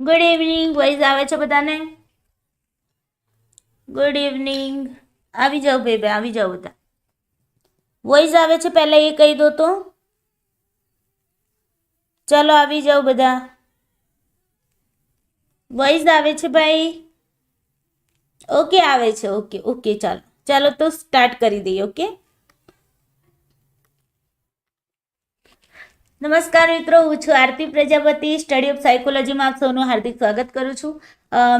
Good evening voice આવે છે બધાને? Good evening. આવી જાઓ બેબે, આવી જાઓ બધા. વોઇસ આવે છે પહેલા એ કહી દો તો. ચલો આવી જાઓ બધા. વોઇસ આવે છે ભાઈ? ઓકે આવે છે. ઓકે ઓકે ચાલો ચાલો તો સ્ટાર્ટ કરી દઈએ. ઓકે નમસ્કાર મિત્રો, હું છું આરતી પ્રજાપતિ. સ્ટડી ઓફ સાયકોલોજીમાં આપ સૌનું હાર્દિક સ્વાગત કરું છું.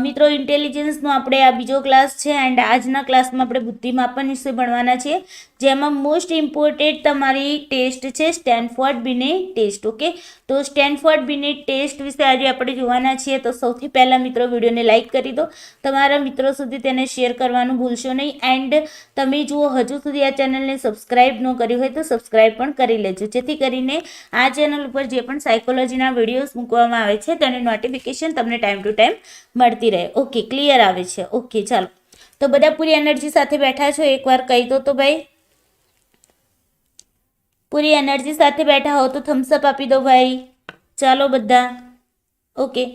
મિત્રો, ઇન્ટેલિજન્સનો આપણે આ બીજો ક્લાસ છે એન્ડ આજના ક્લાસમાં આપણે બુદ્ધિમાપન વિશે ભણવાના છીએ, જેમાં મોસ્ટ ઇમ્પોર્ટન્ટ તમારી ટેસ્ટ છે સ્ટેનફોર્ડ બિનેટ ટેસ્ટ. ઓકે, તો સ્ટેનફોર્ડ બિનેટ ટેસ્ટ વિશે આજે આપણે જોવાના છીએ. તો સૌથી પહેલાં મિત્રો વિડીયોને લાઇક કરી દો, તમારા મિત્રો સુધી તેને શેર કરવાનું ભૂલશો નહીં. એન્ડ તમે જુઓ હજુ સુધી આ ચેનલને સબસ્ક્રાઇબ ન કરી હોય તો સબસ્ક્રાઇબ પણ કરી લેજો, જેથી કરીને આ ચેનલ ઉપર જે પણ સાયકોલોજીના વિડીયોઝ મૂકવામાં આવે છે તેની નોટિફિકેશન તમને ટાઈમ ટુ ટાઈમ મળતી રહે. ઓકે, ક્લિયર આવે છે? ઓકે ચાલો, તો બધા પૂરી એનર્જી સાથે બેઠા છો? એકવાર કહી દો તો ભાઈ. પૂરી એનર્જી સાથે બેઠા હો તો થમ્સઅપ આપી દો ભાઈ. ચાલો બધા. ઓકે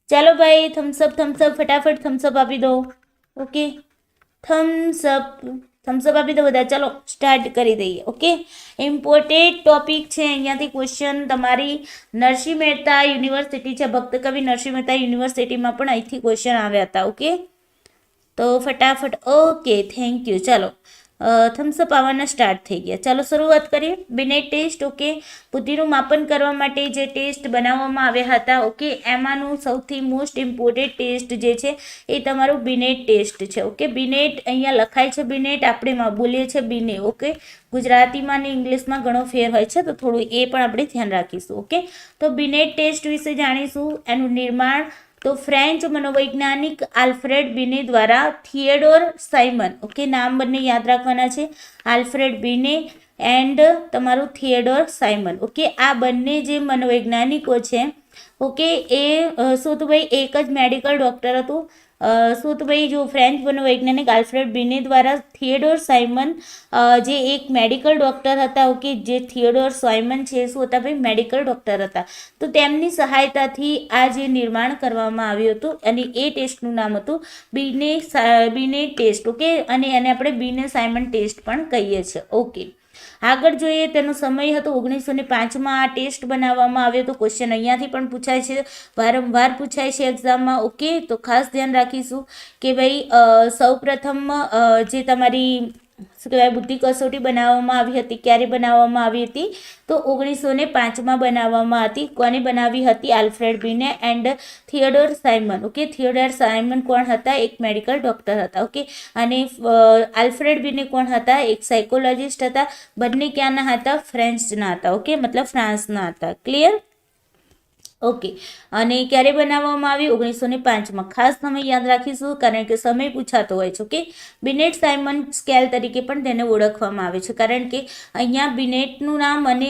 ચાલો ભાઈ, થમ્સઅપ થમ્સઅપ ફટાફટ થમ્સઅપ આપી દો. ઓકે, થમ્સઅપ આપી દો બધા. ચાલો સ્ટાર્ટ કરી દઈએ. ઓકે, ઇમ્પોર્ટેન્ટ ટોપિક છે. અહીંયાથી ક્વેશ્ચન તમારી નરસિંહ મહેતા યુનિવર્સિટી છે, ભક્ત કવિ નરસિંહ મહેતા યુનિવર્સિટીમાં પણ અહીંથી ક્વેશ્ચન આવ્યા હતા. ઓકે, તો ફટાફટ. Okay, thank you. ચાલો થમ્સઅપ આવવાના સ્ટાર્ટ થઈ ગયા. ચાલો શરૂઆત કરીએ. Binet test. ઓકે, બુદ્ધિનું માપન કરવા માટે જે ટેસ્ટ બનાવવામાં આવ્યા હતા, ઓકે, એમાંનું સૌથી મોસ્ટ ઇમ્પોર્ટન્ટ ટેસ્ટ જે છે એ તમારું બિનેટ ટેસ્ટ છે. ઓકે, બિનેટ અહીંયા લખાય છે બિનેટ, આપણે બોલીએ છીએ બિને. ઓકે, ગુજરાતીમાં અને ઇંગ્લિશમાં ઘણો ફેર હોય છે, તો થોડું એ પણ આપણે ધ્યાન રાખીશું. ઓકે, તો બિનેટ ટેસ્ટ વિશે જાણીશું. એનું નિર્માણ તો ફ્રેન્ચ મનોવૈજ્ઞાનિક આલ્ફ્રેડ બિને દ્વારા થિયેડોર સાયમન. ઓકે, નામ બંને યાદ રાખવાના છે, આલ્ફ્રેડ બિને એન્ડ તમારું થિયેડોર સાયમન. ઓકે, આ બંને જે મનોવૈજ્ઞાનિકો છે, ઓકે, એ શું તો ભાઈ એક જ મેડિકલ ડૉક્ટર હતું. શું તો ભાઈ જો ફ્રેન્ચ મનોવૈજ્ઞાનિક આલ્ફ્રેડ બિને દ્વારા થિયેડોર સાયમન જે એક મેડિકલ ડૉક્ટર હતા. ઓકે, જે થિયેડોર સાયમન છે શું હતા ભાઈ? મેડિકલ ડૉક્ટર હતા. તો તેમની સહાયતાથી આ જે નિર્માણ કરવામાં આવ્યું હતું અને એ ટેસ્ટનું નામ હતું બિને ટેસ્ટ. ઓકે, અને એને આપણે બિને સાયમન ટેસ્ટ પણ કહીએ છીએ. ઓકે, આગળ જોઈએ. તેનો સમય હતો 1905માં આ ટેસ્ટ બનાવવામાં આવ્યો હતો. ક્વેશ્ચન અહીંયાથી પણ પૂછાય છે, વારંવાર પૂછાય છે એક્ઝામમાં. ઓકે, તો ખાસ ધ્યાન રાખીશું કે ભાઈ સૌ પ્રથમ જે તમારી શું કહેવાય બુદ્ધિ કસોટી બનાવવામાં આવી હતી, ક્યારે બનાવવામાં આવી હતી? તો 1905માં બનાવવામાં હતી. કોને બનાવી હતી? Alfred Binet and Theodore Simon. Okay, Theodore Simon કોણ હતા? એક મેડિકલ ડૉક્ટર હતા. ઓકે, અને આલ્ફ્રેડ બિને કોણ હતા? એક સાયકોલોજિસ્ટ હતા. બંને ક્યાંના હતા? ફ્રેન્ચના હતા. ઓકે, મતલબ ફ્રાન્સના હતા. ક્લિયર? ઓકે, અને ક્યારે બનાવવામાં આવી? 1905માં. ખાસ સમય યાદ રાખીશું કારણ કે સમય પૂછાતો હોય છે. ઓકે, બિનેટ સાયમન સ્કેલ તરીકે પણ તેને ઓળખવામાં આવે છે, કારણ કે અહીંયા બિનેટનું નામ અને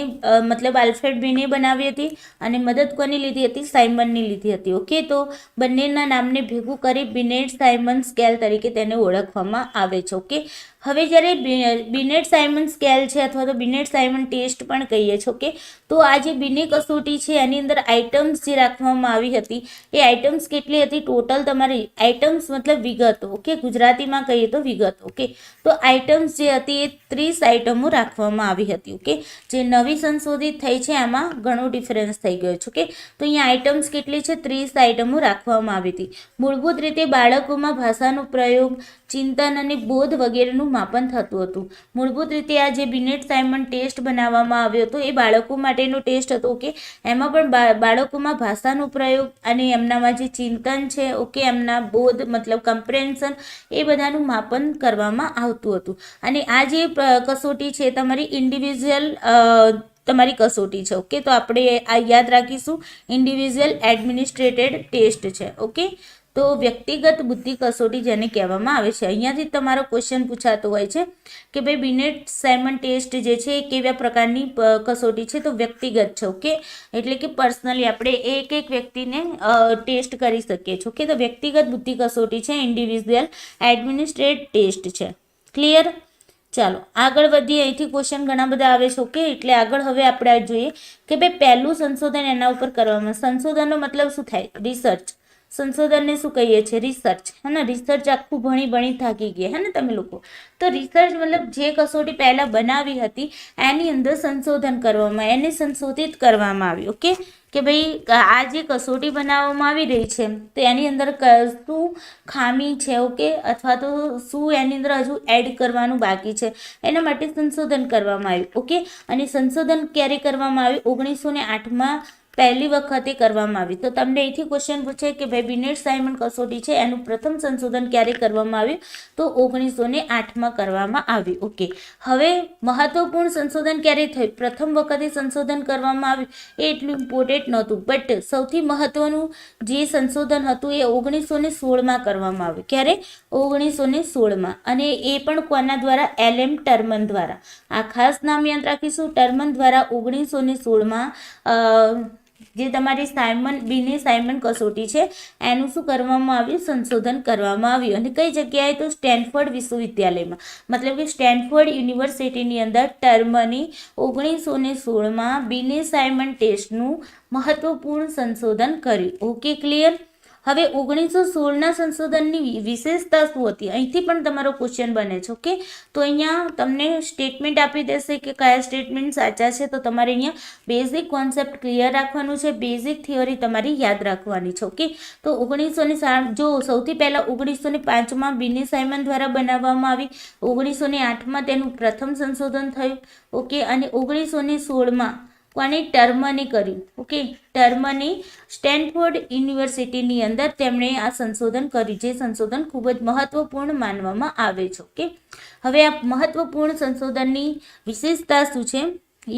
મતલબ આલ્ફ્રેડ બિને બનાવી હતી અને મદદ કોની લીધી હતી? સાયમનની લીધી હતી. ઓકે, તો બંનેના નામને ભેગું કરી બિનેટ સાયમન સ્કેલ તરીકે તેને ઓળખવામાં આવે છે. ઓકે, હવે જ્યારે બિનેટ સાયમન સ્કેલ છે અથવા તો બિનેટ સાયમન ટેસ્ટ પણ કહીએ છીએ. ઓકે, તો આ જે બિને કસોટી છે એની અંદર આઇટમ્સ જે રાખવામાં આવી હતી એ આઇટમ્સ કેટલી હતી? ટોટલ તમારી આઇટમ્સ મતલબ વિગતો. ઓકે, ગુજરાતીમાં કહીએ તો વિગતો. ઓકે, તો આઇટમ્સ જે હતી એ 30 આઇટમો રાખવામાં આવી હતી. ઓકે, જે નવી સંશોધિત થઈ છે એમાં ઘણો ડિફરન્સ થઈ ગયો છે. ઓકે, તો અહીંયા આઇટમ્સ કેટલી છે? 30 આઇટમો રાખવામાં આવી હતી. મૂળભૂત રીતે બાળકોમાં ભાષાનો પ્રયોગ, ચિંતન અને બોધ વગેરેનું માપન થતું હતું. મૂળભૂત રીતે આ જે બિનેટ સાયમન ટેસ્ટ બનાવવામાં આવ્યો હતો એ બાળકો માટેનો ટેસ્ટ હતો. ઓકે, એમાં પણ બાળકોમાં ભાષાનો પ્રયોગ અને એમનામાં જે ચિંતન છે, ઓકે, એમના બોધ મતલબ કમ્પ્રેન્શન, એ બધાનું માપન કરવામાં આવતું હતું. અને આ જે કસોટી છે તમારી ઇન્ડિવિજ્યુઅલ તમારી કસોટી છે. ઓકે, તો આપણે આ યાદ રાખીશું, ઇન્ડિવિજ્યુઅલ એડમિનિસ્ટ્રેટેડ ટેસ્ટ છે. ઓકે, તો વ્યક્તિગત બુદ્ધિ કસોટી જેને કહેવામાં આવે છે. અહીંયાથી તમારો ક્વેશ્ચન પૂછાતો હોય છે કે ભાઈ બિનેટ સાયમન ટેસ્ટ જે છે એ કેવા પ્રકારની કસોટી છે? તો વ્યક્તિગત છે. ઓકે, એટલે કે પર્સનલી આપણે એક વ્યક્તિને ટેસ્ટ કરી શકીએ છીએ. ઓકે, તો વ્યક્તિગત બુદ્ધિ કસોટી છે, ઇન્ડિવિજ્યુઅલ એડમિનિસ્ટ્રેટેડ ટેસ્ટ છે. ક્લિયર? ચાલો આગળ વધીએ. અહીંથી ક્વેશ્ચન ઘણા બધા આવે છે. ઓકે, એટલે આગળ હવે આપણે આ જોઈએ કે ભાઈ પહેલું સંશોધન એના ઉપર કરવામાં. સંશોધનનો મતલબ શું થાય? રિસર્ચ. સંશોધનને શું કહીએ છીએ? રિસર્ચ. હે ને, રિસર્ચ આખું ભણી થાકી ગયા હે ને તમે લોકો. તો રિસર્ચ મતલબ જે કસોટી પહેલાં બનાવી હતી એની અંદર સંશોધન કરવામાં, એને સંશોધિત કરવામાં આવી. ઓકે, કે ભાઈ આ જે કસોટી બનાવવામાં આવી રહી છે તો એની અંદર શું ખામી છે, ઓકે, અથવા તો શું એની અંદર હજુ એડ કરવાનું બાકી છે, એના માટે સંશોધન કરવામાં આવ્યું. ઓકે, અને સંશોધન ક્યારે કરવામાં આવ્યું? 1908માં પહેલી વખતે કરવામાં આવી. તો તમને અહીંથી ક્વેશ્ચન પૂછે કે ભાઈ બિનેટ સાયમન કસોટી છે એનું પ્રથમ સંશોધન ક્યારે કરવામાં આવ્યું? તો 1908માં કરવામાં આવ્યું. ઓકે, હવે મહત્વપૂર્ણ સંશોધન ક્યારે થયું? પ્રથમ વખતે સંશોધન કરવામાં આવ્યું એ એટલું ઇમ્પોર્ટન્ટ નહોતું, બટ સૌથી મહત્વનું જે સંશોધન હતું એ 1916માં કરવામાં આવ્યું. ક્યારે? 1916માં. અને એ પણ કોના દ્વારા? LM ટર્મન દ્વારા. આ ખાસ નામ યાદ રાખીશું, ટર્મન દ્વારા 1916માં જે તમારી બિનેટ સાયમન કસોટી છે એનું શું કરવામાં આવ્યું? સંશોધન કરવામાં આવ્યું. અને કઈ જગ્યાએ? તો સ્ટેનફોર્ડ વિશ્વવિદ્યાલયમાં, મતલબ કે સ્ટેનફોર્ડ યુનિવર્સિટીની અંદર ટર્મની 1916માં બિનેટ સાયમન ટેસ્ટનું મહત્વપૂર્ણ સંશોધન કર્યું. Okay, clear? હવે 1916ના સંશોધનની વિશેષતા શું હતી? અહીંથી પણ તમારો ક્વેશ્ચન બને છે. ઓકે, તો અહીંયા તમને સ્ટેટમેન્ટ આપી દેશે કે કયા સ્ટેટમેન્ટ સાચા છે. તો તમારે અહીંયા બેઝિક કોન્સેપ્ટ ક્લિયર રાખવાનું છે, બેઝિક થિયરી તમારી યાદ રાખવાની છે. ઓકે, તો 1960 જો સૌથી પહેલાં 1905માં બિનેટ સાયમન દ્વારા બનાવવામાં આવી, 1908માં તેનું પ્રથમ સંશોધન થયું. ઓકે, અને 1916માં કોને? ટર્મને કર્યું. ઓકે, ટર્મને સ્ટેનફોર્ડ યુનિવર્સિટીની અંદર તેમણે આ સંશોધન કર્યું, જે સંશોધન ખૂબ જ મહત્વપૂર્ણ માનવામાં આવે છે. ઓકે, હવે આ મહત્વપૂર્ણ સંશોધનની વિશેષતા શું છે?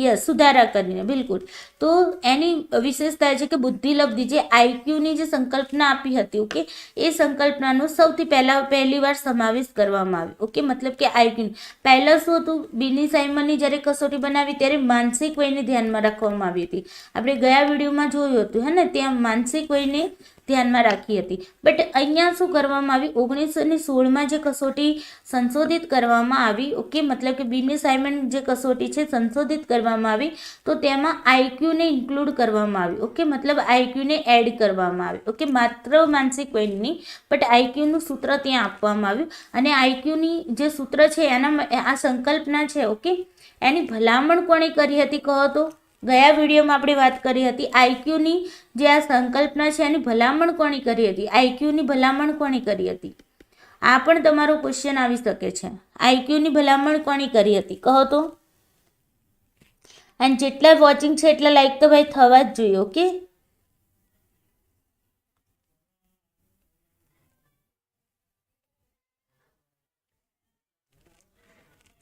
યસ, સુધારા કરીને, બિલકુલ. તો એની વિશેષતા છે કે બુદ્ધિલબ્ધિ, જે આઈક્યુની જે સંકલ્પના આપી હતી, ઓકે, એ સંકલ્પનાનો સૌથી પહેલી વાર સમાવેશ કરવામાં આવ્યો. ઓકે, મતલબ કે આઈક્યુ પહેલાં શું હતું? બિનેટ સાયમનની જ્યારે કસોટી બનાવી ત્યારે માનસિક વયને ધ્યાનમાં રાખવામાં આવી હતી. આપણે ગયા વિડીયોમાં જોયું હતું હે ને, ત્યાં માનસિક વયને ધ્યાનમાં રાખી હતી. બટ અહીંયા શું કરવામાં આવી? 1916માં જે કસોટી સંશોધિત કરવામાં આવી, ઓકે, મતલબ કે બિનેટ સાયમન જે કસોટી છે સંશોધિત કરવામાં આવી, તો તેમાં આઈક્યુને ઇન્ક્લુડ કરવામાં આવી. ઓકે, મતલબ આઈક્યુને એડ કરવામાં આવી. ઓકે, માત્ર માનસિક વયની, બટ આઈક્યુનું સૂત્ર ત્યાં આપવામાં આવ્યું. અને આઈક્યુની જે સૂત્ર છે એના આ સંકલ્પના છે, ઓકે, એની ભલામણ કોણે કરી હતી કહો તો? ગયા વિડીયોમાં આપણે વાત કરી હતી આઈક્યુની જે આ સંકલ્પના છે એની ભલામણ કોણે કરી હતી? આઈક્યુની ભલામણ કોણે કરી હતી? આ પણ તમારો ક્વેશ્ચન આવી શકે છે. આઈક્યુની ભલામણ કોણે કરી હતી કહો તો? અને જેટલા વોચિંગ છે એટલા લાઈક તો ભાઈ થવા જ જોઈએ. ઓકે,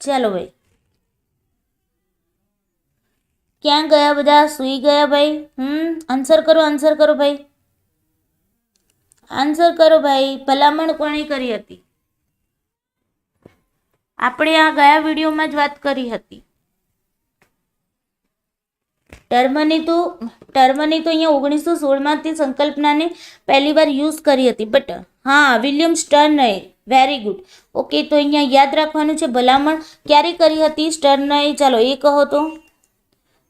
ચાલો ભાઈ, ક્યાં ગયા બધા? સૂઈ ગયા ભાઈ? આન્સર કરો ભાઈ, આન્સર કરો ભાઈ. ભલામણ કોણે કરી હતી? આપણે આ ગયા વિડીયોમાં જ વાત કરી હતી. ટર્મને તો અહીંયા 1916માં તે સંકલ્પનાને પહેલી વાર યુઝ કરી હતી. બટ હા, વિલિયમ સ્ટર્નએ, વેરી ગુડ. ઓકે, તો અહીંયા યાદ રાખવાનું છે ભલામણ ક્યારે કરી હતી સ્ટર્નએ? ચાલો એ કહો તો.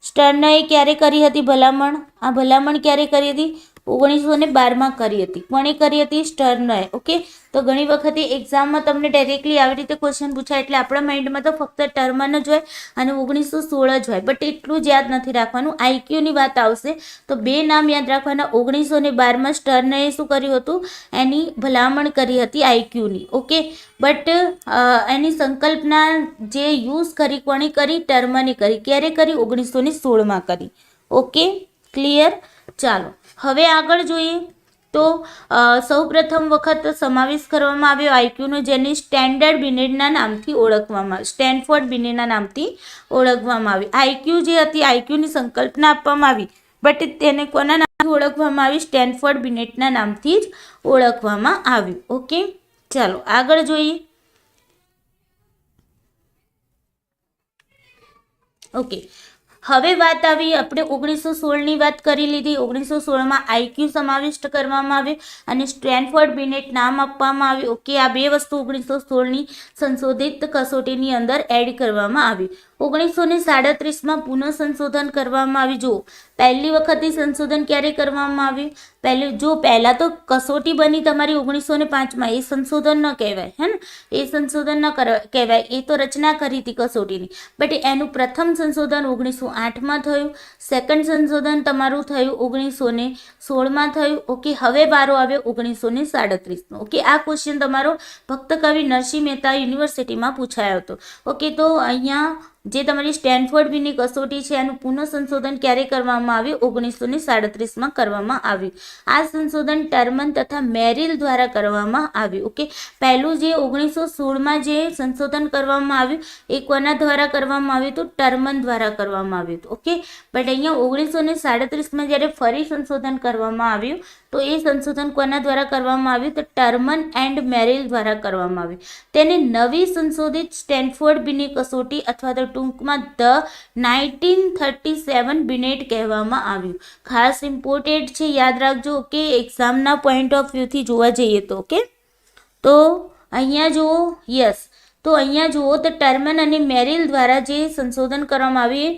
સ્ટર્નએ ક્યારે કરી હતી ભલામણ? આ ભલામણ ક્યારે કરી હતી? 1912માં કરી હતી. કોણે કરી હતી? સ્ટર્નએ. ઓકે, તો ઘણી વખતે એક્ઝામમાં તમને ડાયરેક્ટલી આવી રીતે ક્વેશ્ચન પૂછાય એટલે આપણા માઇન્ડમાં તો ફક્ત ટર્મન જ હોય અને 1916 જ હોય, બટ એટલું જ યાદ નથી રાખવાનું. આઈક્યુની વાત આવશે તો બે નામ યાદ રાખવાના. 1912માં સ્ટર્નએ શું કર્યું હતું? એની ભલામણ કરી હતી આઈક્યુની. ઓકે, બટ એની સંકલ્પના જે યુઝ કરી કોણે કરી? ટર્મને કરી. ક્યારે કરી? 1916માં કરી. Okay, clear? ચાલો હવે આગળ જોઈએ. તો સૌપ્રથમ વખત સમાવેશ કરવામાં આવ્યો આઈક્યુનો, જેને સ્ટેન્ડર્ડ બિનેટના નામથી ઓળખવામાં, સ્ટેનફોર્ડ બિનેટના નામથી ઓળખવામાં આવી. આઈક્યુ જે હતી, આઈક્યુની સંકલ્પના આપવામાં આવી, બટ તેને કોના નામથી ઓળખવામાં આવી? સ્ટેનફોર્ડ બિનેટના નામથી જ ઓળખવામાં આવ્યું. ઓકે, ચાલો આગળ જોઈએ. ઓકે, હવે વાત આવી આપણે 1916ની વાત કરી લીધી. 1916માં આઈક્યુ સમાવિષ્ટ કરવામાં આવ્યું અને સ્ટેનફોર્ડ બિનેટ નામ આપવામાં આવ્યું. ઓકે, આ બે વસ્તુ 1916ની સંશોધિત કસોટીની અંદર એડ કરવામાં આવી. 1937માં પુનઃ સંશોધન કરવામાં આવ્યું. જો પહેલી વખતે સંશોધન ક્યારે કરવામાં આવ્યું? પહેલા તો કસોટી બની તમારી 1905માં, એ સંશોધન ન કહેવાય, હે ને, એ સંશોધન ન કહેવાય, એ તો રચના કરી હતી કસોટીની. બટ એનું પ્રથમ સંશોધન 1908માં થયું. સેકન્ડ સંશોધન તમારું થયું 1916માં થયું. ઓકે, હવે વારો આવ્યો 1937નો. ઓકે, આ ક્વેશ્ચન તમારો ભક્ત કવિ નરસિંહ મહેતા યુનિવર્સિટીમાં પૂછાયો હતો. ઓકે, તો અહીંયા જે તમારી સ્ટેનફોર્ડ બીની કસોટી છે એનું પુનઃ સંશોધન ક્યારે કરવામાં આવ્યું? 1937માં કરવામાં આવ્યું. આ સંશોધન ટર્મન તથા મેરિલ દ્વારા કરવામાં આવ્યું. ઓકે, પહેલું જે 1916માં જે સંશોધન કરવામાં આવ્યું એ કોના દ્વારા કરવામાં આવ્યું? તો ટર્મન દ્વારા કરવામાં આવ્યું હતું. ઓકે, બટ અહીંયા 1937માં જ્યારે ફરી સંશોધન કરવામાં આવ્યું તો એ સંશોધન કોના દ્વારા કરવામાં આવ્યું? તો ટર્મન એન્ડ મેરિલ દ્વારા કરવામાં આવ્યું. તેને નવી સંશોધિત સ્ટેનફોર્ડ બીની કસોટી અથવા તો ટૂંકમાં ધ 1937 બિનેટ કહેવામાં આવ્યું. ખાસ ઇમ્પોર્ટેન્ટ છે, યાદ રાખજો. ઓકે, એક્ઝામના પોઈન્ટ ઓફ વ્યૂથી જોવા જઈએ તો. ઓકે, તો અહીંયા જુઓ, યસ, તો અહીંયા જુઓ તો ટર્મન અને મેરિલ દ્વારા જે સંશોધન કરવામાં આવ્યું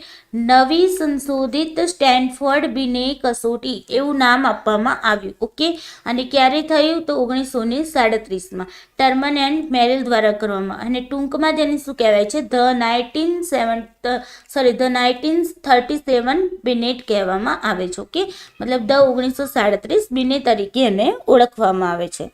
નવી સંશોધિત સ્ટેનફોર્ડ બિને કસોટી એવું નામ આપવામાં આવ્યું. ઓકે, અને ક્યારે થયું? તો 1937માં ટર્મન એન્ડ મેરિલ દ્વારા કરવામાં. અને ટૂંકમાં તેને શું કહેવાય છે? ધ 1937 બિનેટ કહેવામાં આવે છે. ઓકે, મતલબ ધ 1937 બિને તરીકે એને ઓળખવામાં આવે છે.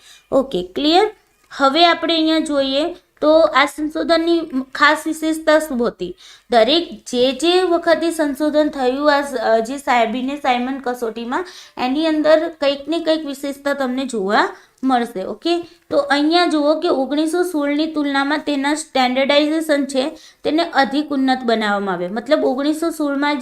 Okay, clear? હવે આપણે અહીંયા જોઈએ તો આ સંશોધનની ખાસ વિશેષતા શું હતી? દરેક જે વખતે સંશોધન થયું આ જે બીને સાયમન કસોટીમાં એની અંદર કંઈક ને કંઈક વિશેષતા તમને જોવા મળશે. ઓકે, તો અહીંયા જુઓ કે 1916ની તુલનામાં તેના સ્ટેન્ડર્ડાઇઝેશન છે તેને અધિક ઉન્નત બનાવવામાં આવે. મતલબ 1916માં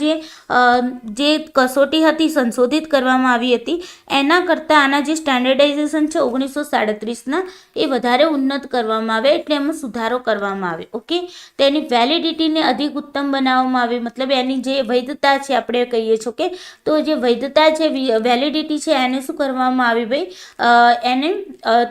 જે કસોટી હતી સંશોધિત કરવામાં આવી હતી એના કરતાં આના જે સ્ટેન્ડર્ડાઇઝેશન છે 1937ના એ વધારે ઉન્નત કરવામાં આવે, એટલે એમાં સુધારો કરવામાં આવે. ઓકે, તેની વેલિડિટીને અધિક ઉત્તમ બનાવવામાં આવે. મતલબ એની જે વૈધતા છે આપણે કહીએ છીએ. ઓકે, તો જે વૈધતા છે, વેલિડિટી છે, એને શું કરવામાં આવી ભાઈ? એને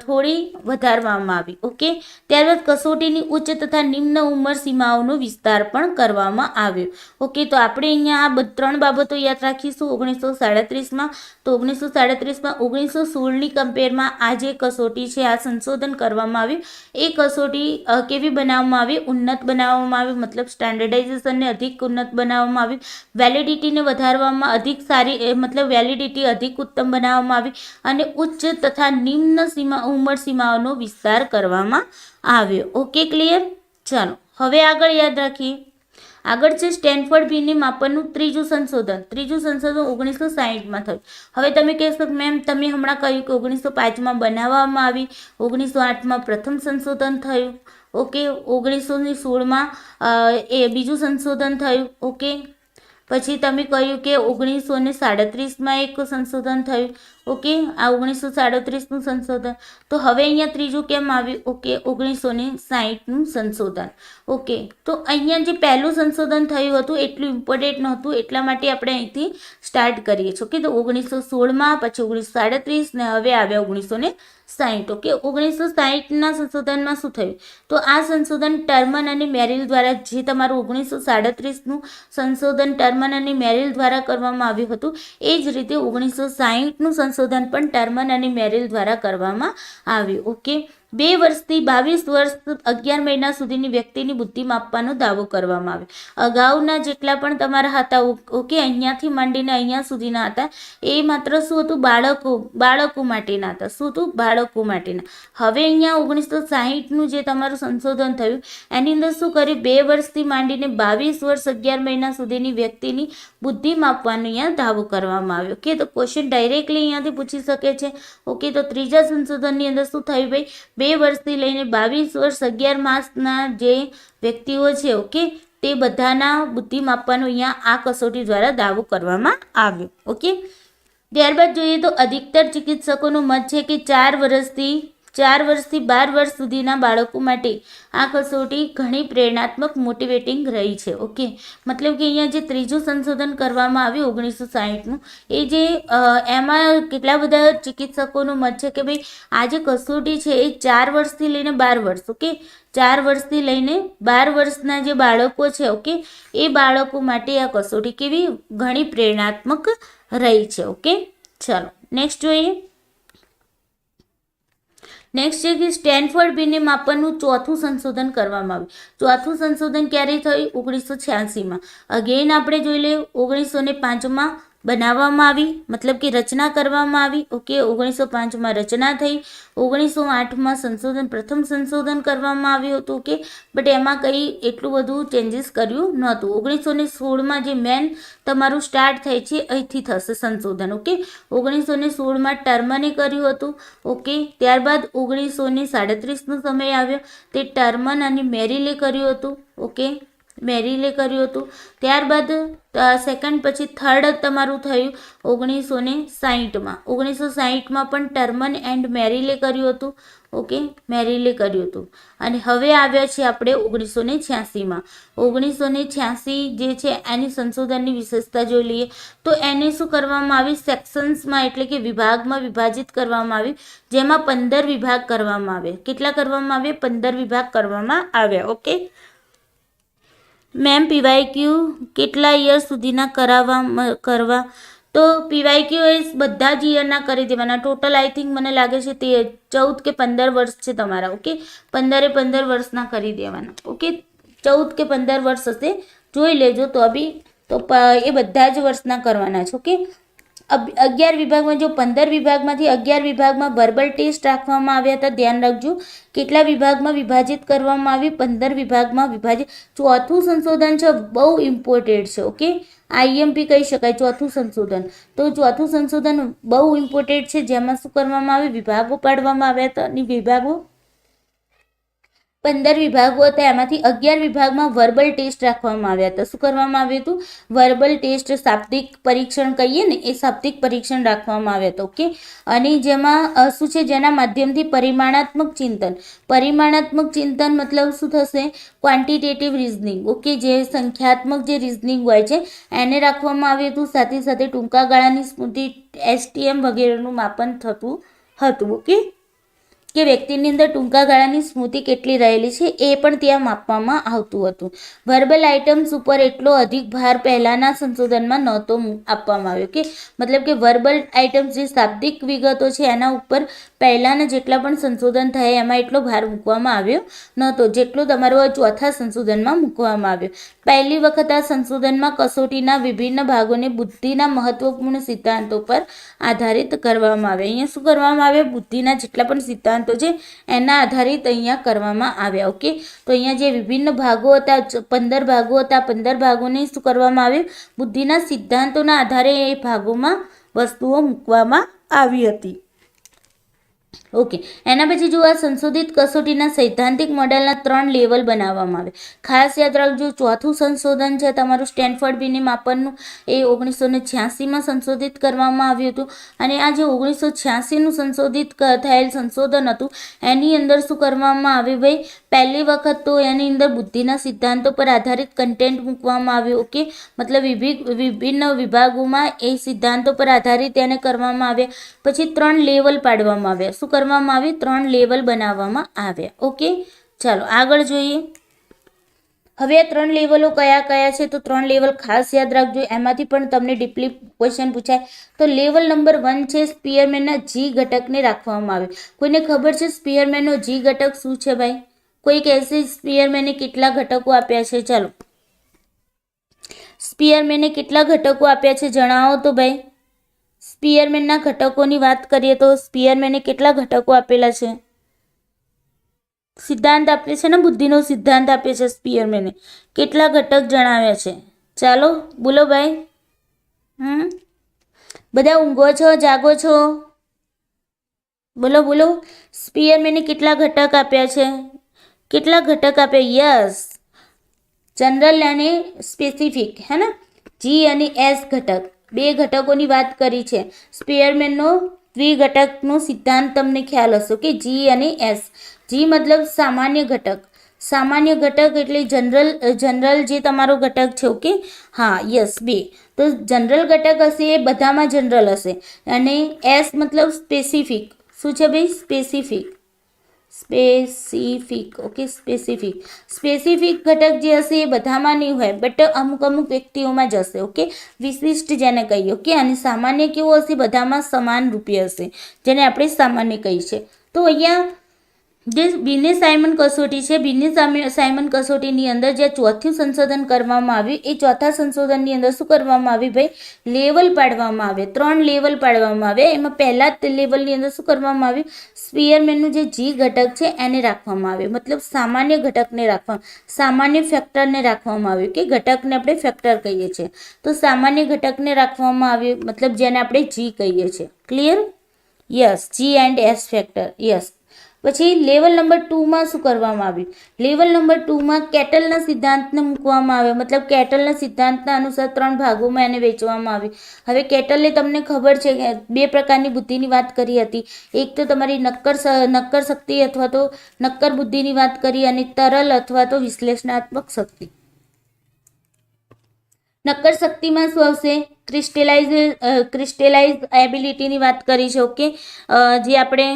થોડી વધારવામાં આવી. ઓકે, ત્યારબાદ કસોટીની ઉચ્ચ તથા નિમ્ન ઉંમર સીમાઓનો વિસ્તાર પણ કરવામાં આવ્યો. ઓકે, તો આપણે અહીંયા આ ત્રણ બાબતો યાદ રાખીશું 1937માં. તો 1937માં 1916ની કમ્પેરમાં આ જે કસોટી છે આ સંશોધન કરવામાં આવ્યું એ કસોટી કેવી બનાવવામાં આવી? ઉન્નત બનાવવામાં આવી. મતલબ સ્ટેન્ડર્ડાઇઝેશનને અધિક ઉન્નત બનાવવામાં આવી. વેલિડિટીને વધારવામાં અધિક સારી, મતલબ વેલિડિટી અધિક ઉત્તમ બનાવવામાં આવી અને ઉચ્ચ તથા નિમ્ન ઉંમર સીમાઓનો વિસ્તાર કરવામાં આવ્યો. Okay, clear? ચાલો હવે આગળ યાદ રાખીએ. આગળ છે સ્ટેનફોર્ડ બીની માપનનું ત્રીજું સંશોધન. 1960માં થયું. હવે તમે કહેશો કે મેમ તમે હમણાં કહ્યું કે 1905માં બનાવવામાં આવી, 1908માં પ્રથમ સંશોધન થયું. ઓકે, 1916માં એ બીજું સંશોધન થયું. ઓકે, પછી તમે કહ્યું કે 1937માં એક સંશોધન થયું. ઓકે, આ 1937નું સંશોધન. તો હવે અહીંયા ત્રીજું કેમ આવ્યું? ઓકે, 1960નું સંશોધન. ઓકે, તો અહીંયા જે પહેલું સંશોધન થયું હતું એટલું ઇમ્પોર્ટન્ટ નહોતું, એટલા માટે આપણે અહીંથી સ્ટાર્ટ કરીએ છીએ. ઓકે, તો 1916માં, પછી 1937 ને હવે આવ્યા 1960. ઓકે, 1960ના સંશોધનમાં શું થયું? તો આ સંશોધન ટર્મન અને મેરિલ દ્વારા, જે તમારું 1937નું સંશોધન ટર્મન અને મેરિલ દ્વારા કરવામાં આવ્યું હતું એ જ રીતે 1960નું સંશોધન પણ ટર્મન અને મેરિલ દ્વારા કરવામાં આવ્યું. ઓકે, 2 વર્ષથી 22 વર્ષ 11 મહિના સુધીની વ્યક્તિની બુદ્ધિ માપવાનો દાવો કરવામાં આવ્યો. અગાઉના જેટલા પણ તમારા હતા, ઓકે, અહીંયાથી માંડીને અહીંયા સુધીના હતા એ માત્ર શું હતું? બાળકો માટેના હતા. શું હતું? બાળકો માટેના. હવે અહીંયા 1960નું જે તમારું સંશોધન થયું એની અંદર શું કર્યું? 2 વર્ષથી માંડીને 22 વર્ષ 11 મહિના સુધીની વ્યક્તિની બુદ્ધિ માપવાનો અહીંયા દાવો કરવામાં આવ્યો. ઓકે, તો ક્વેશ્ચન ડાયરેક્ટલી અહીંયાથી પૂછી શકે છે. ઓકે, તો ત્રીજા સંશોધનની અંદર શું થયું ભાઈ? 2 વર્ષથી લઈને 22 વર્ષ 11 માસના જે વ્યક્તિઓ છે, ઓકે, તે બધાના બુદ્ધિ માપવાનો અહીંયા આ કસોટી દ્વારા દાવો કરવામાં આવ્યો. ઓકે, ત્યારબાદ જોઈએ તો અધિકતર ચિકિત્સકોનો મત છે કે 4 4 વર્ષથી 12 વર્ષ સુધીના બાળકો માટે આ કસોટી ઘણી પ્રેરણાત્મક મોટિવેટિંગ રહી છે. ઓકે, મતલબ કે અહીંયા જે ત્રીજું સંશોધન કરવામાં આવ્યું 1960નું, એ જે એમાં કેટલા બધા ચિકિત્સકોનું મત છે કે ભાઈ આ જે કસોટી છે એ 4 વર્ષથી લઈને 12 વર્ષ, ઓકે, 4 વર્ષથી લઈને 12 વર્ષના જે બાળકો છે, ઓકે, એ બાળકો માટે આ કસોટી કેવી ઘણી પ્રેરણાત્મક રહી છે. ઓકે, ચાલો નેક્સ્ટ જોઈએ. નેક્સ્ટ છે કે સ્ટેનફોર્ડ બીને માપનનું ચોથું સંશોધન કરવામાં આવ્યું. ચોથું સંશોધન ક્યારે થયું? 1986માં. અગેન આપણે જોઈ લઈએ 1905માં બનાવવામાં આવી, મતલબ કે રચના કરવામાં આવી. ઓકે, 1905માં રચના થઈ. 1908માં પ્રથમ સંશોધન કરવામાં આવ્યું હતું. ઓકે, બટ એમાં કંઈ એટલું બધું ચેન્જીસ કર્યું નહોતું. 1916માં જે મેન તમારું સ્ટાર્ટ થાય છે અહીંથી થશે સંશોધન. ઓકે, 1916માં ટર્મને કર્યું હતું. ઓકે, ત્યારબાદ 1937નો સમય આવ્યો, તે ટર્મન અને મેરિલે કર્યું હતું. ઓકે, મેરિલે કર્યું હતું. ત્યારબાદ સેકન્ડ પછી થર્ડ તમારું થયું 1960માં. 1960માં પણ ટર્મન એન્ડ મેરિલે કર્યું હતું. ઓકે, મેરિલે કર્યું હતું. અને હવે આવ્યા છે આપણે 1986માં. 1986 જે છે એની સંશોધનની વિશેષતા જોઈ લઈએ તો એને શું કરવામાં આવી? સેક્શન્સમાં એટલે કે વિભાગમાં વિભાજિત કરવામાં આવી, જેમાં 15 વિભાગ કરવામાં આવ્યા. કેટલા કરવામાં આવ્યા? 15 વિભાગ કરવામાં આવ્યા. ઓકે મેમ, પીવાયક્યુ કેટલા યર સુધીના કરવા? તો પીવાયક્યુ એ બધા જ યરના કરી દેવાના. ટોટલ આઈ થિંક મને લાગે છે તે 14 કે 15 વર્ષ છે તમારા. ઓકે, 15 વર્ષના કરી દેવાના. ઓકે, 14 કે 15 વર્ષ હશે, જોઈ લેજો તો બી. તો એ બધા જ વર્ષના કરવાના છે. ઓકે, 11 વિભાગમાં, જો 15 વિભાગમાંથી 11 વિભાગમાં વર્બલ ટેસ્ટ રાખવામાં આવ્યા હતા. ધ્યાન રાખજો કેટલા વિભાગમાં વિભાજિત કરવામાં આવી? 15 વિભાગમાં વિભાજિત. ચોથું સંશોધન છે બહુ ઇમ્પોર્ટન્ટ છે. ઓકે, આઈએમપી કહી શકાય ચોથું સંશોધન. તો ચોથું સંશોધન બહુ ઇમ્પોર્ટન્ટ છે, જેમાં શું કરવામાં આવે? વિભાગો પાડવામાં આવ્યા હતા. અને વિભાગો 15 વિભાગો હતા, એમાંથી 11 વિભાગમાં વર્બલ ટેસ્ટ રાખવામાં આવ્યા હતા. શું કરવામાં આવ્યું હતું? વર્બલ ટેસ્ટ, શાબ્દિક પરીક્ષણ કહીએ ને, એ શાબ્દિક પરીક્ષણ રાખવામાં આવ્યા હતા. ઓકે, અને જેમાં શું છે? જેના માધ્યમથી પરિમાણાત્મક ચિંતન મતલબ શું થશે? Quantitative reasoning. ઓકે, જે સંખ્યાત્મક જે રીઝનિંગ હોય છે એને રાખવામાં આવ્યું હતું. સાથે સાથે ટૂંકા ગાળાની સ્મૃતિ, એસટીએમ વગેરેનું માપન થતું હતું. ઓકે, કે વ્યક્તિની અંદર ટૂંકા ગાળાની સ્મૃતિ કેટલી રહેલી છે એ પણ ત્યાં માપવામાં આવતું હતું. વર્બલ આઇટમ્સ ઉપર એટલો અધિક ભાર પહેલાંના સંશોધનમાં નહોતો આપવામાં આવ્યો. કે મતલબ કે વર્બલ આઇટમ્સ જે શાબ્દિક વિગતો છે એના ઉપર પહેલાંના જેટલા પણ સંશોધન થયા એમાં એટલો ભાર મૂકવામાં આવ્યો નહોતો જેટલો તમારો ચોથા સંશોધનમાં મૂકવામાં આવ્યો. પહેલી વખત આ સંશોધનમાં કસોટીના વિભિન્ન ભાગોને બુદ્ધિના મહત્વપૂર્ણ સિદ્ધાંતો પર આધારિત કરવામાં આવ્યા. અહીંયા શું કરવામાં આવ્યા? બુદ્ધિના જેટલા પણ સિદ્ધાંતો છે એના આધારિત અહીંયા કરવામાં આવ્યા. ઓકે, તો અહીંયા જે વિભિન્ન ભાગો હતા, 15 ભાગો હતા, 15 ભાગોને શું કરવામાં આવ્યું? બુદ્ધિના સિદ્ધાંતોના આધારે એ ભાગોમાં વસ્તુઓ મૂકવામાં આવી હતી. ઓકે, એના પછી જો આ સંશોધિત કસોટીના સૈદ્ધાંતિક મોડેલના 3 લેવલ બનાવવામાં આવે. ખાસ યાદ રાખજો, ચોથું સંશોધન છે તમારું સ્ટેનફોર્ડ બીને માપનનું, એ 1986માં સંશોધિત કરવામાં આવ્યું હતું. અને આ જે 1986નું સંશોધિત થયેલ સંશોધન હતું એની અંદર શું કરવામાં આવ્યું ભાઈ? પહેલી વખત તો એની અંદર બુદ્ધિના સિદ્ધાંતો પર આધારિત કન્ટેન્ટ મૂકવામાં આવ્યું. ઓકે, મતલબ વિભિન્ન વિભાગોમાં એ સિદ્ધાંતો પર આધારિત એને કરવામાં આવ્યા. પછી 3 લેવલ પાડવામાં આવ્યા. શું કરવામાં આવી? 3 લેવલ બનાવવામાં આવ્યા. ઓકે, ચાલો આગળ જોઈએ. હવે આ 3 લેવલો કયા કયા છે? તો 3 લેવલ ખાસ યાદ રાખજો, એમાંથી પણ તમને ડીપલી ક્વેશ્ચન પૂછાય. તો લેવલ નંબર 1 છે સ્પીયરમેનના જી ઘટકને રાખવામાં આવે. કોઈને ખબર છે સ્પીયરમેનનો જી ઘટક શું છે ભાઈ? કોઈ કહેશે સ્પીયરમેને કેટલા ઘટકો આપ્યા છે? ચાલો, સ્પીયરમેને કેટલા ઘટકો આપ્યા છે જણાવો તો ભાઈ. સ્પીયરમેનના ઘટકોની વાત કરીએ તો સ્પીયરમેને કેટલા ઘટકો આપેલા છે? સિદ્ધાંત આપે છે ને, બુદ્ધિનો સિદ્ધાંત આપે છે સ્પીયરમેને. કેટલા ઘટક જણાવ્યા છે? ચાલો બોલો ભાઈ. બધા ઊંઘો છો, જાગો છો? બોલો બોલો. સ્પીયરમેને કેટલા ઘટક આપ્યા છે? કેટલા ઘટક આપ્યા? યસ, જનરલ અને સ્પેસિફિક, હે ને? જી અને એસ ઘટક, 2 ઘટકોની વાત કરી છે. સ્પીયરમેનનો દ્વિઘટકનો સિદ્ધાંત તમને ખ્યાલ હશે કે જી અને એસ. જી મતલબ સામાન્ય ઘટક, સામાન્ય ઘટક એટલે જનરલ જે તમારો ઘટક છે. ઓકે, હા યસ, બે. તો જનરલ ઘટક હશે એ બધામાં જનરલ હશે. અને એસ મતલબ સ્પેસિફિક. શું છે ભાઈ? સ્પેસિફિક. ઓકે, સ્પેસિફિક ઘટક જે હશે એ બધામાં નહીં હોય, બટ અમુક વ્યક્તિઓમાં જ હશે. ઓકે, વિશિષ્ટ જેને કહીએ. ઓકે, અને સામાન્ય કેવું હશે? બધામાં સમાન રૂપે હશે, જેને આપણે સામાન્ય કહીએ છીએ. તો અહીંયા જે બિને સાયમન કસોટી છે, બિને સાયમન કસોટીની અંદર જે ચોથું સંશોધન કરવામાં આવ્યું, એ ચોથા સંશોધનની અંદર શું કરવામાં આવ્યું ભાઈ? લેવલ પાડવામાં આવે. 3 લેવલ પાડવામાં આવે. એમાં પહેલા જ લેવલની અંદર શું કરવામાં આવ્યું? સ્પીયરમેનનું જે જી ઘટક છે એને રાખવામાં આવ્યું, મતલબ સામાન્ય ઘટકને સામાન્ય ફેક્ટરને રાખવામાં આવ્યું, કે ઘટકને આપણે ફેક્ટર કહીએ છીએ. તો સામાન્ય ઘટકને રાખવામાં આવ્યું, મતલબ જેને આપણે જી કહીએ છીએ. Clear? Yes, G and S factor. Yes. પછી લેવલ નંબર 2માં શું કરવામાં આવ્યું? લેવલ નંબર 2માં કેટલના સિદ્ધાંતને મૂકવામાં આવ્યો, મતલબ કેટલના સિદ્ધાંતના અનુસાર 3 ભાગોમાં એને વહેંચવામાં આવ્યું. હવે કેટલે તમને ખબર છે કે 2 પ્રકારની બુદ્ધિની વાત કરી હતી. એક તો તમારી નક્કર શક્તિ અથવા તો નક્કર બુદ્ધિની વાત કરી, અને તરલ અથવા તો વિશ્લેષણાત્મક શક્તિ. નક્કર શક્તિમાં શું આવશે? ક્રિસ્ટલાઇઝ એબિલિટીની વાત કરી છે. ઓકે, જે આપણે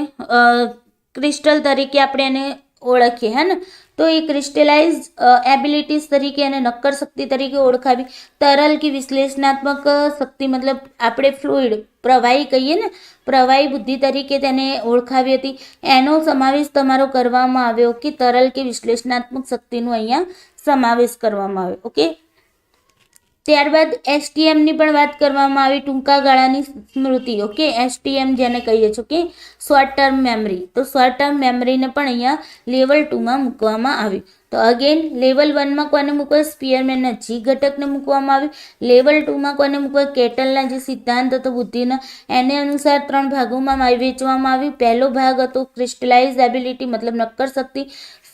ક્રિસ્ટલ તરીકે આપણે એને ઓળખીએ, હે ને? તો એ ક્રિસ્ટલાઇઝ એબિલિટીઝ તરીકે એને નક્કર શક્તિ તરીકે ઓળખાવી. તરલ કે વિશ્લેષણાત્મક શક્તિ મતલબ આપણે ફ્લુઇડ, પ્રવાહી કહીએ ને, પ્રવાહી બુદ્ધિ તરીકે તેને ઓળખાવી હતી. એનો સમાવેશ તમારો કરવામાં આવ્યો કે તરલ કે વિશ્લેષણાત્મક શક્તિનો અહીંયા સમાવેશ કરવામાં આવ્યો. ઓકે, ત્યારબાદ એસટીએમની પણ વાત કરવામાં આવી, ટૂંકા ગાળાની સ્મૃતિ. ઓકે, એસટીએમ જેને કહીએ છીએ કે શોર્ટ ટર્મ મેમરી. તો શોર્ટ ટર્મ મેમરીને પણ અહીંયા લેવલ 2માં મૂકવામાં આવી. તો અગેન લેવલ 1માં કોને મૂકવા? સ્પીયરમેનના જી ઘટકને મૂકવામાં આવ્યું. લેવલ 2માં કોને મૂકવા? કેટલના જે સિદ્ધાંત હતો બુદ્ધિના, એને અનુસાર 3 ભાગોમાં વહેંચવામાં આવ્યું. પહેલો ભાગ હતો ક્રિસ્ટલાઇઝ એબિલિટી, મતલબ નક્કર શક્તિ.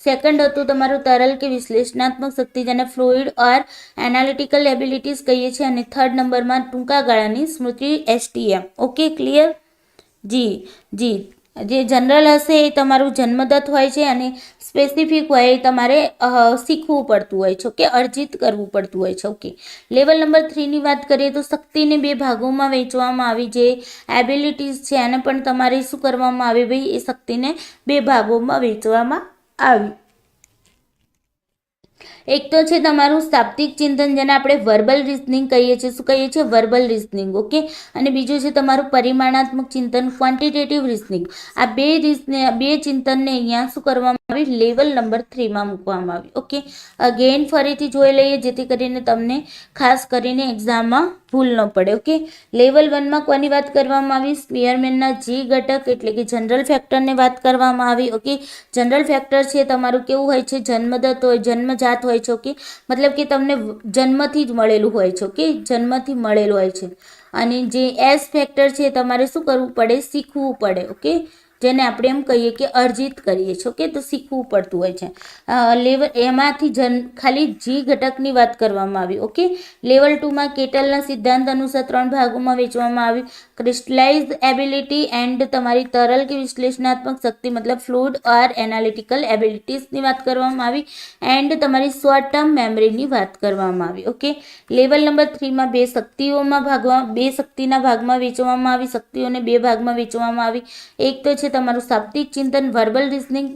સેકન્ડ હતું તમારું તરલ કે વિશ્લેષણાત્મક શક્તિ, જેને ફ્લુઇડ ઓર એનાલિટિકલ એબિલિટીઝ કહીએ છીએ. અને થર્ડ નંબરમાં ટૂંકા ગાળાની સ્મૃતિ, એસટીએમ. Okay, clear? જી. જે જનરલ હશે એ તમારું જન્મદત્ત હોય છે, અને સ્પેસિફિક હોય એ તમારે શીખવું પડતું હોય છે. ઓકે, અર્જિત કરવું પડતું હોય છે. ઓકે, લેવલ નંબર 3ની વાત કરીએ તો શક્તિને 2 ભાગોમાં વહેંચવામાં આવી. જે એબિલિટીઝ છે એને પણ તમારે શું કરવામાં આવી ભાઈ? એ શક્તિને 2 ભાગોમાં વહેંચવામાં આવી. એક તો છે તમારું શાબ્દિક ચિંતન, જેને આપણે વર્બલ રિઝનિંગ કહીએ છીએ. શું કહીએ છીએ? Verbal reasoning. ઓકે, અને બીજું છે તમારું પરિમાણાત્મક ચિંતન, ક્વોન્ટિટેટિવ રિઝનિંગ. આ બે ચિંતનને અહીંયા શું કરવામાં આવી? લેવલ નંબર 3માં મૂકવામાં આવી. ઓકે, અગેન ફરીથી જોઈ લઈએ, જેથી કરીને તમને ખાસ કરીને એક્ઝામમાં ભૂલ ન પડે. ઓકે, લેવલ 1માં કોની વાત કરવામાં આવી? સ્પીયરમેનના જી ઘટક એટલે કે જનરલ ફેક્ટરને વાત કરવામાં આવી. ઓકે, જનરલ ફેક્ટર છે તમારું કેવું હોય છે? જન્મદત્ત હોય, જન્મજાત હોય છે. ઓકે, મતલબ કે તમને જન્મથી જ મળેલું હોય છે. ઓકે, જન્મથી મળેલું હોય છે. અને જે એસ ફેક્ટર છે તમારે શું કરવું પડે? શીખવું પડે. ઓકે, જેને આપણે એમ કહીએ કે અર્જિત કરીએ છીએ. ઓકે, તો શીખવું પડતું હોય છે. લેવલ એમાંથી ખાલી જી ઘટકની વાત કરવામાં આવી. ઓકે, લેવલ 2માં કેટલના સિદ્ધાંત અનુસાર 3 ભાગોમાં વહેંચવામાં આવ્યું. ક્રિસ્ટલાઇઝ એબિલિટી એન્ડ તમારી તરલ કે વિશ્લેષણાત્મક શક્તિ, મતલબ ફ્લુઇડ ઓર એનાલિટિકલ એબિલિટીઝની વાત કરવામાં આવી. એન્ડ તમારી શોર્ટ ટર્મ મેમરીની વાત કરવામાં આવી. ઓકે, લેવલ નંબર 3માં 2 શક્તિના ભાગમાં વહેંચવામાં આવી. શક્તિઓને 2 ભાગમાં વહેંચવામાં આવી. એક તો છે તમારું શાબ્દિક ચિંતન, વર્બલ રિઝનિંગ.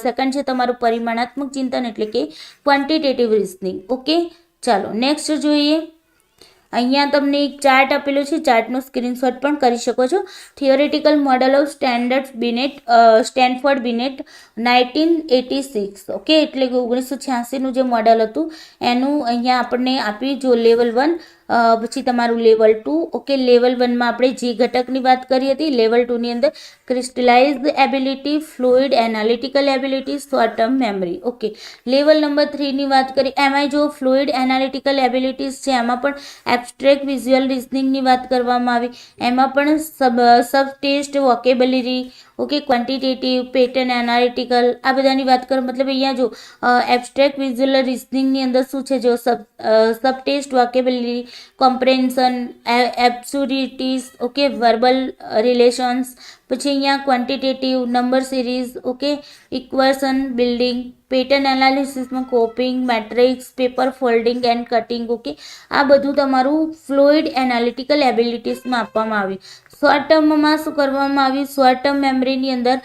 સેકન્ડ છે તમારું પરિમાણાત્મક ચિંતન એટલે કે ક્વોન્ટિટેટિવ રિઝનિંગ. ઓકે, ચાલો નેક્સ્ટ જોઈએ. અહીંયા તમને એક ચાર્ટ આપેલો છે, ચાર્ટનો સ્ક્રીનશોટ પણ કરી શકો છો. Theoretical model of Stanford Binet 1986. Okay, એટલે કે 1986નું જે મોડલ હતું એનું અહીંયા આપણને આપી. જો લેવલ 1, પછી તમારું લેવલ 2. ઓકે, લેવલ 1માં આપણે જી ઘટકની વાત કરી હતી. લેવલ 2ની અંદર crystallise ability, fluid analytical ability, short term memory. Okay, level number 3ની વાત કરી. એમાં જો ફ્લુઇડ એનાલિટિકલ એબિલિટીઝ છે એમાં પણ એબ્સ્ટ્રેક્ટ વિઝ્યુઅલ રિઝનિંગની વાત કરવામાં આવી. એમાં પણ sub test, vocabulary. Okay, quantitative, pattern analytical, આ બધાની વાત કરો. મતલબ અહીંયા જો એબ્સ્ટ્રેક્ટ વિઝ્યુઅલ રિઝનિંગની અંદર શું છે? જો sub test, vocabulary, comprehension, absurdities, okay, verbal relations, પછી અહીંયા quantitative, number series, okay, equation building, pattern એનાલિસિસમાં copying, matrix, paper folding and cutting, okay, આ બધું તમારું ફ્લુઇડ એનાલિટિકલ એબિલિટીઝમાં આપવામાં આવ્યું. શોર્ટ ટર્મમાં શું કરવામાં આવ્યું? શોર્ટ ટર્મ મેમરીની અંદર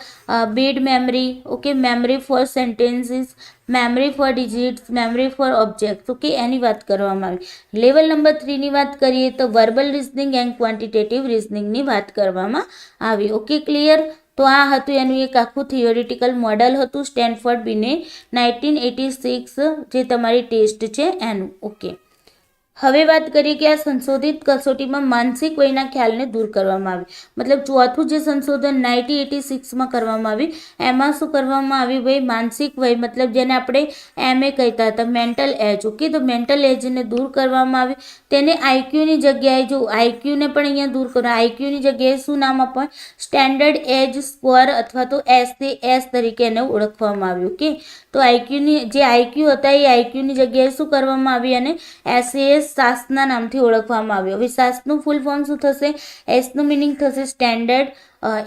bead memory, okay, memory for sentences, memory for digits, memory for objects, okay, એની વાત કરવામાં આવી. લેવલ નંબર 3ની વાત કરીએ તો વર્બલ રિઝનિંગ એન્ડ ક્વોન્ટિટેટિવ રિઝનિંગની વાત કરવામાં આવી. Okay, clear? તો આ હતું એનું એક આખું થિયોરિટિકલ મોડલ હતું સ્ટેનફોર્ડ બીને 1986 જે તમારી ટેસ્ટ છે એનું. ઓકે, હવે વાત કરીએ કે આ સંશોધિત કસોટીમાં માનસિક વયના ખ્યાલને દૂર કરવામાં આવી. મતલબ ચોથું જે સંશોધન 1986માં કરવામાં આવ્યું એમાં શું કરવામાં આવ્યું ભાઈ? માનસિક વય મતલબ જેને આપણે MA કહેતા હતા, મેન્ટલ એજ, ઓકે, તો મેન્ટલ એજને દૂર કરવામાં આવ્યું. તેને આઈક્યુની જગ્યાએ જો આઈક્યુને પણ અહીંયા દૂર કરવા, આઈક્યુની જગ્યાએ શું નામ આપવા? સ્ટેન્ડર્ડ એજ સ્કોર અથવા તો SAS તરીકે એને ઓળખવામાં આવ્યું. ઓકે, તો આઈક્યુની જે આઈક્યુ હતા એ આઈક્યુની જગ્યાએ શું કરવામાં આવી? અને SAS સાસના નામથી ઓળખવામાં આવ્યો. હવે સાસનું ફૂલ ફોર્મ શું થશે? એસનું મિનિંગ થશે સ્ટેન્ડર્ડ,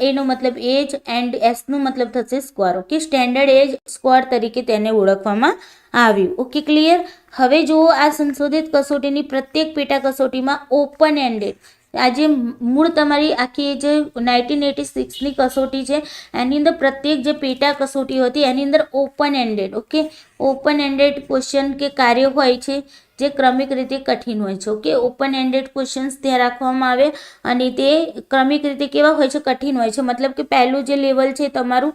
એનો મતલબ એજ, એન્ડ એસનું મતલબ થશે સ્કોર. ઓકે, સ્ટેન્ડર્ડ એજ સ્કોર તરીકે તેને ઓળખવામાં આવ્યું. Okay, clear? હવે જુઓ આ સંશોધિત કસોટીની પ્રત્યેક પેટા કસોટીમાં ઓપન એન્ડેડ, આ જે મૂળ તમારી આખી જે 1986ની કસોટી છે એની અંદર પ્રત્યેક જે પેટા કસોટી હતી એની અંદર open ended, okay, open ended question કે કાર્ય હોય છે જે ક્રમિક રીતે કઠિન હોય છે. ઓકે, ઓપન એન્ડેડ ક્વેશ્ચન્સ ત્યાં રાખવામાં આવે અને તે ક્રમિક રીતે કેવા હોય છે? કઠિન હોય છે. મતલબ કે પહેલું જે લેવલ છે તમારું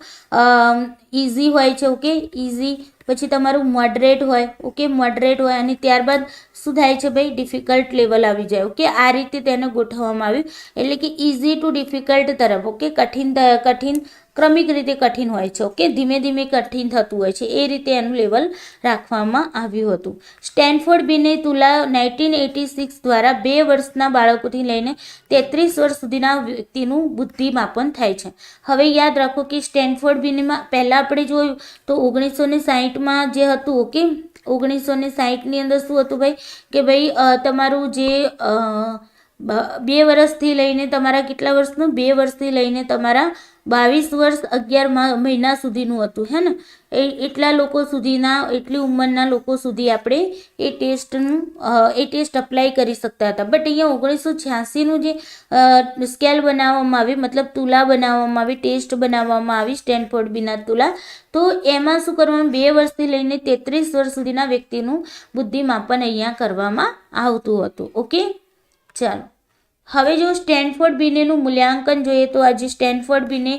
ઇઝી હોય છે, ઓકે, ઇઝી, પછી તમારું મોડરેટ હોય, ઓકે, મોડરેટ હોય, અને ત્યારબાદ શું થાય છે ભાઈ? ડિફિકલ્ટ લેવલ આવી જાય. ઓકે, આ રીતે તેને ગોઠવવામાં આવ્યું, એટલે કે ઇઝી ટુ ડિફિકલ્ટ તરફ. ઓકે, કઠિન ક્રમિક રીતે કઠિન હોય છે. ઓકે, ધીમે ધીમે કઠિન થતું હોય છે, એ રીતે એનું લેવલ રાખવામાં આવ્યું હતું. સ્ટેનફોર્ડ બીને તુલા 1986 દ્વારા 2 વર્ષના બાળકોથી લઈને 33 વર્ષ સુધીના વ્યક્તિનું બુદ્ધિ માપન થાય છે. હવે યાદ રાખો કે સ્ટેનફોર્ડ બીનેમાં પહેલાં આપણે જોયું તો 1960માં જે હતું, ઓકે, 1960ની અંદર શું હતું ભાઈ? કે ભાઈ તમારું જે 2 વર્ષથી લઈને તમારા કેટલા વર્ષનું? 2 વર્ષથી લઈને તમારા 22 વર્ષ 11 મહિના સુધીનું હતું, હે ને? એટલા લોકો સુધીના, એટલી ઉંમરના લોકો સુધી આપણે એ ટેસ્ટ અપ્લાય કરી શકતા હતા. બટ અહીંયા 1986નું જે સ્કેલ બનાવવામાં આવી, મતલબ તુલા બનાવવામાં આવી, ટેસ્ટ બનાવવામાં આવી સ્ટેનફોર્ડ બીના તુલા, તો એમાં શું કરવાનું? 2 વર્ષથી લઈને 33 વર્ષ સુધીના વ્યક્તિનું બુદ્ધિ માપન અહીંયા કરવામાં આવતું હતું. ઓકે, ચાલો હવે જો સ્ટેનફોર્ડ બીનેનું મૂલ્યાંકન જોઈએ તો આ જે સ્ટેનફોર્ડ બીને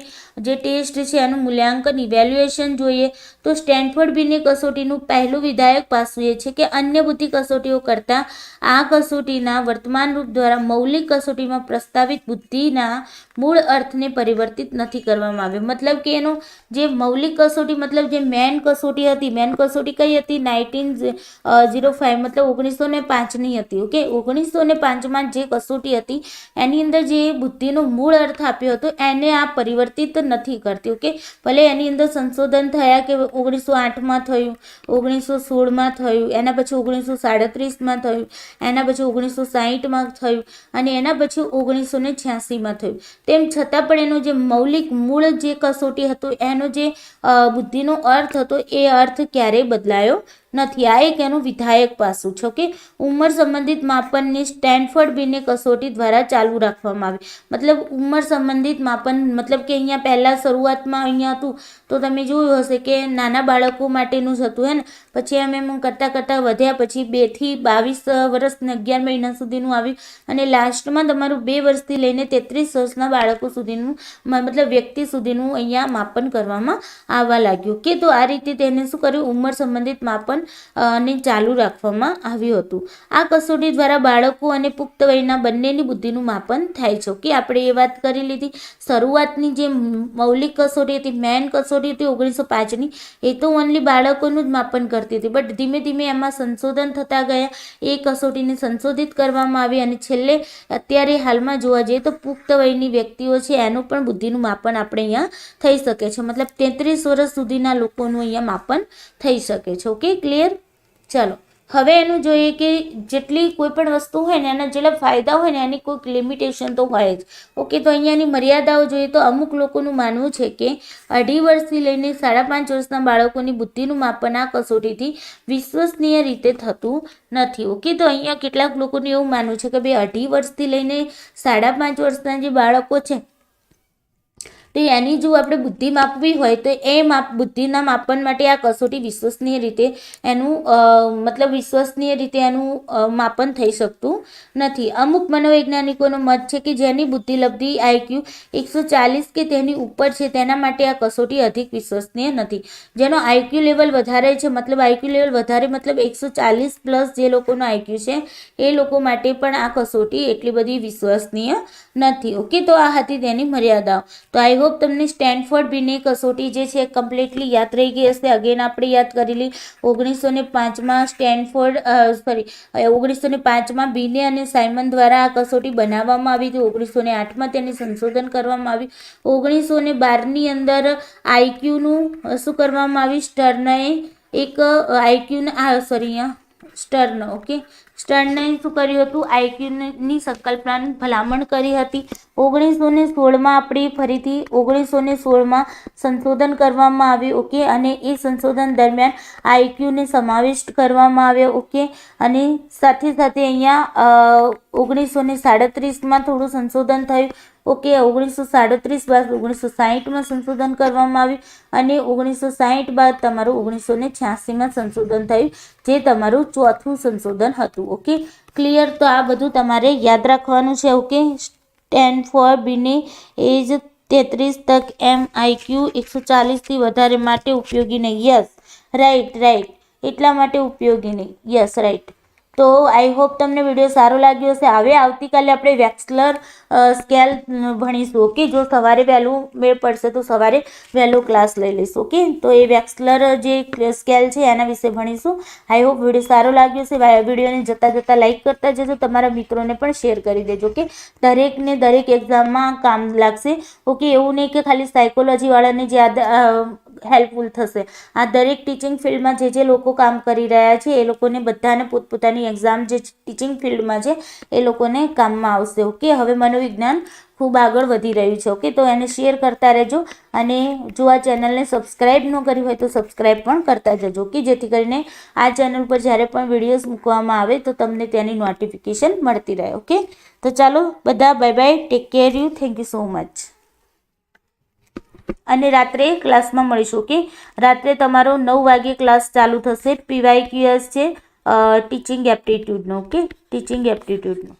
જે ટેસ્ટ છે એનું મૂલ્યાંકન ઇવેલ્યુએશન જોઈએ તો સ્ટેનફોર્ડ બીને કસોટીનું પહેલું વિધાયક પાસું એ છે કે અન્ય બુદ્ધિ કસોટીઓ કરતાં આ કસોટીના વર્તમાન રૂપ દ્વારા મૌલિક કસોટીમાં પ્રસ્તાવિત બુદ્ધિના મૂળ અર્થને પરિવર્તિત નથી કરવામાં આવ્યો. મતલબ કે એનો જે મૌલિક કસોટી મતલબ જે મેન કસોટી હતી, મેન કસોટી કઈ હતી? 1905 મતલબ 1905ની હતી. ઓકે, 1905માં જે કસોટી હતી એની અંદર જે બુદ્ધિનો મૂળ અર્થ આપ્યો હતો એને આ પરિવર્તિત નથી કરતી. ઓકે, ભલે એની અંદર સંશોધન થયા કે 1908માં થયું, 1916માં થયું, એના પછી 1937માં થયું, એના પછી 1960માં થયું અને એના પછી 1986માં થયું. તેમ છતાં પણ એનો જે મૌલિક મૂળ જે કસોટી હતો એનો જે બુદ્ધિનો અર્થ હતો એ અર્થ ક્યારેય બદલાયો નથી. આ એક એનું વિધાયક પાસું છે. ઓકે, ઉંમર સંબંધિત માપનની સ્ટેનફોર્ડ બીને કસોટી દ્વારા ચાલુ રાખવામાં આવી. મતલબ ઉંમર સંબંધિત માપન મતલબ કે અહીંયા પહેલાં શરૂઆતમાં અહીંયા હતું તો તમે જોયું હશે કે નાના બાળકો માટેનું જ હતું, હે ને? પછી એમ કરતાં વધ્યા, પછી 2 થી 22 વર્ષ ને 11 મહિના સુધીનું આવ્યું અને લાસ્ટમાં તમારું 2 વર્ષથી લઈને 33 વર્ષના બાળકો સુધીનું મતલબ વ્યક્તિ સુધીનું અહીંયા માપન કરવામાં આવવા લાગ્યું. કે તો આ રીતે તેને શું કર્યું? ઉંમર સંબંધિત માપન ને ચાલુ રાખવામાં આવ્યું હતું. આ કસોટી દ્વારા બાળકો અને પુખ્ત વયના બંનેની બુદ્ધિનું માપન થાય છે. ઓકે, આપણે એ વાત કરી લીધી. શરૂઆતની જે મૌલિક કસોટી હતી, મેન કસોટી હતી 1905ની, એ તો ઓનલી બાળકોનું જ માપન કરતી હતી. બટ ધીમે ધીમે એમાં સંશોધન થતા ગયા, એ કસોટીને સંશોધિત કરવામાં આવી અને છેલ્લે અત્યારે હાલમાં જોવા જઈએ તો પુખ્ત વયની વ્યક્તિઓ છે એનું પણ બુદ્ધિનું માપન આપણે અહીંયા થઈ શકે છે. મતલબ 33 વર્ષ સુધીના લોકોનું અહીંયા માપન થઈ શકે છે. Okay, clear? ચાલો હવે એનું જોઈએ કે જેટલી કોઈ પણ વસ્તુ હોય ને એના જેટલા ફાયદા હોય ને એની કોઈક લિમિટેશન તો હોય જ. ઓકે, તો અહીંયાની મર્યાદાઓ જોઈએ તો અમુક લોકોનું માનવું છે કે 2.5 વર્ષથી લઈને 5.5 વર્ષના બાળકોની બુદ્ધિનું માપન આ કસોટીથી વિશ્વસનીય રીતે થતું નથી. ઓકે, તો અહીંયા કેટલાક લોકોનું એવું માનવું છે કે ભાઈ 2.5 વર્ષથી લઈને 5.5 વર્ષના જે બાળકો છે તો એની જો આપણે બુદ્ધિ માપવી હોય તો એ બુદ્ધિના માપન માટે આ કસોટી વિશ્વસનીય રીતે એનું વિશ્વસનીય રીતે એનું માપન થઈ શકતું નથી. અમુક મનોવૈજ્ઞાનિકોનો મત છે કે જેની બુદ્ધિલબ્ધિ IQ 140 કે તેની ઉપર છે તેના માટે આ કસોટી અધિક વિશ્વસનીય નથી. જેનો IQ લેવલ વધારે છે IQ લેવલ વધારે 140 પ્લસ જે લોકોનો IQ છે એ લોકો માટે પણ આ કસોટી એટલી બધી વિશ્વસનીય નથી. ઓકે, તો આ હતી તેની મર્યાદાઓ. તો આઈ હોપ તમને સ્ટેનફોર્ડ બીની કસોટી જે છે કમ્પ્લીટલી યાદ રહી ગઈ હશે. અગેન આપણે યાદ કરેલી 1905માં 1905માં બીને અને સાયમન દ્વારા આ કસોટી બનાવવામાં આવી હતી. 1908માં તેની સંશોધન કરવામાં આવ્યું. 1912ની અંદર IQનું શું કરવામાં આવ્યું? સ્ટર્નએ એક IQના સ્ટર્નએ શું કર્યું હતું? IQની સંકલ્પનાની ભલામણ કરી હતી. 1916માં આપણી ફરીથી 1916માં સંશોધન કરવામાં આવ્યું. ઓકે, અને એ સંશોધન દરમિયાન IQને સમાવિષ્ટ કરવામાં આવ્યો. ઓકે, અને સાથે સાથે અહીંયા 1937માં થોડું સંશોધન થયું. ઓકે, 1937 બાદ 1960માં સંશોધન કરવામાં આવ્યું અને 1960 બાદ તમારું 1986માં સંશોધન થયું, જે તમારું ચોથું સંશોધન હતું. Okay, clear? તો આ બધું તમારે યાદ રાખવાનું છે. ઓકે, સ્ટેનફોર્ડ બીની એજ 33 તક IQ 140થી વધારે માટે ઉપયોગી નહીં. યસ, રાઈટ, એટલા માટે ઉપયોગી નહીં. Yes, right. તો આઈ હોપ તમને વિડીયો સારો લાગ્યો હશે. હવે આવતીકાલે આપણે વેક્સલર સ્કેલ ભણીશું. ઓકે, જો સવારે વહેલું મેળ પડશે તો સવારે વહેલો ક્લાસ લઈ લઈશું. ઓકે, તો એ વેક્સલર જે સ્કેલ છે એના વિશે ભણીશું. આઈ હોપ વિડીયો સારો લાગ્યો હશે. વિડીયોને જતાં લાઈક કરતા જજો, તમારા મિત્રોને પણ શેર કરી દેજો. ઓકે, દરેકને દરેક એક્ઝામમાં કામ લાગશે. ઓકે, એવું નહીં કે ખાલી સાયકોલોજીવાળાને જ હેલ્પફુલ થશે. આ દરેક ટીચિંગ ફિલ્ડમાં જે લોકો કામ કરી રહ્યા છે એ લોકોને બધાને પોતપોતાની એક્ઝામ જે ટીચિંગ ફિલ્ડમાં છે એ લોકોને કામમાં આવશે. ઓકે, હવે મનોવિજ્ઞાન ખૂબ આગળ વધી રહ્યું છે. ઓકે, તો એને શેર કરતા રહેજો અને જો આ ચેનલને સબસ્ક્રાઈબ ન કરી હોય તો સબસ્ક્રાઈબ પણ કરતા જજો. ઓકે, જેથી કરીને આ ચેનલ પર જ્યારે પણ વિડીયોઝ મૂકવામાં આવે તો તમને તેની નોટિફિકેશન મળતી રહે. ઓકે, તો ચાલો બધા bye, take care you, thank you so much. અને રાત્રે ક્લાસમાં મળીશું. ઓકે, રાત્રે તમારો 9 વાગે ક્લાસ ચાલુ થશે. PYQS છે ટીચિંગ એપ્ટિટ્યૂડનો. Okay, teaching એપ્ટિટ્યૂડનો.